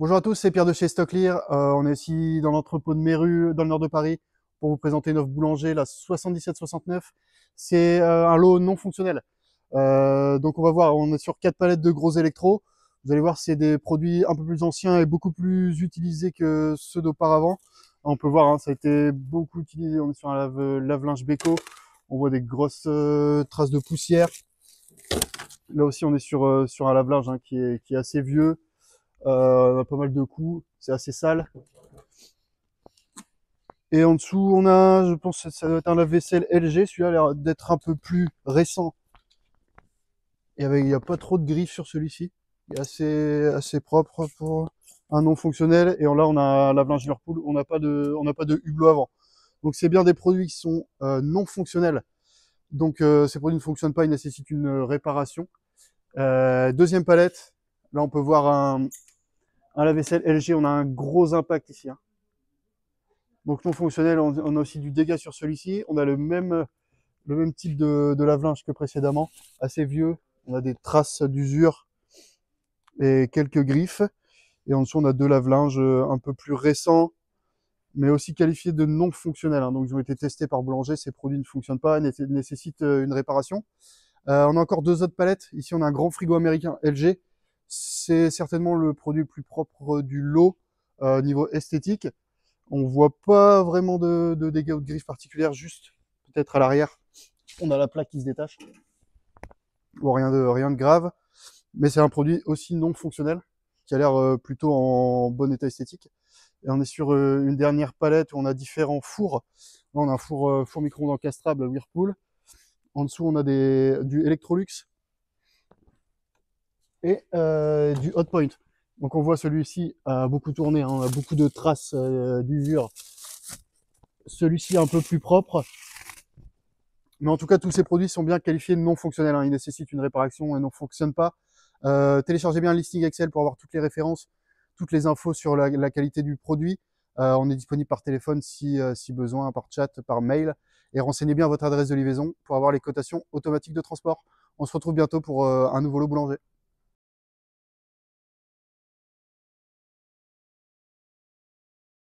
Bonjour à tous, c'est Pierre de chez Stocklear. On est ici dans l'entrepôt de Méru, dans le nord de Paris, pour vous présenter une offre boulanger, la 7769. C'est un lot non fonctionnel. Donc on va voir, on est sur 4 palettes de gros électros. Vous allez voir, c'est des produits un peu plus anciens et beaucoup plus utilisés que ceux d'auparavant. On peut voir, hein, ça a été beaucoup utilisé. On est sur un lave-linge Beko. On voit des grosses traces de poussière. Là aussi, on est sur un lave-linge hein, qui est assez vieux. On a pas mal de coups, c'est assez sale. Et en dessous, on a, je pense que ça doit être un lave-vaisselle LG. Celui-là a l'air d'être un peu plus récent. Et il n'y a pas trop de griffes sur celui-ci. Il est assez propre pour un non fonctionnel. Et là, on a un lave-linge Whirlpool. On n'a pas de hublot avant. Donc, c'est bien des produits qui sont non fonctionnels. Donc, ces produits ne fonctionnent pas. Ils nécessitent une réparation. Deuxième palette. Là, on peut voir un lave-vaisselle LG. On a un gros impact ici. Hein. Donc non fonctionnel, on a aussi du dégât sur celui-ci. On a le même type de lave-linge que précédemment, assez vieux. On a des traces d'usure et quelques griffes. Et en dessous, on a deux lave-linges un peu plus récents, mais aussi qualifiés de non fonctionnels. Hein. Donc ils ont été testés par boulanger, ces produits ne fonctionnent pas, nécessitent une réparation. On a encore deux autres palettes. Ici, on a un grand frigo américain LG. C'est certainement le produit le plus propre du lot niveau esthétique. On voit pas vraiment de dégâts ou de griffes particulières, juste peut-être à l'arrière. On a la plaque qui se détache. Bon, rien de grave. Mais c'est un produit aussi non fonctionnel, qui a l'air plutôt en bon état esthétique. Et on est sur une dernière palette où on a différents fours. Là, on a un four micro-ondes encastrable Whirlpool. En dessous, on a du Electrolux et du Hotpoint. Donc on voit celui-ci a beaucoup tourné, hein, on a beaucoup de traces d'usure. Celui-ci un peu plus propre. Mais en tout cas, tous ces produits sont bien qualifiés de non fonctionnels. Hein. Ils nécessitent une réparation et ne fonctionnent pas. Téléchargez bien le listing Excel pour avoir toutes les références, toutes les infos sur la qualité du produit. On est disponible par téléphone si besoin, par chat, par mail. Et renseignez bien votre adresse de livraison pour avoir les cotations automatiques de transport. On se retrouve bientôt pour un nouveau lot boulanger.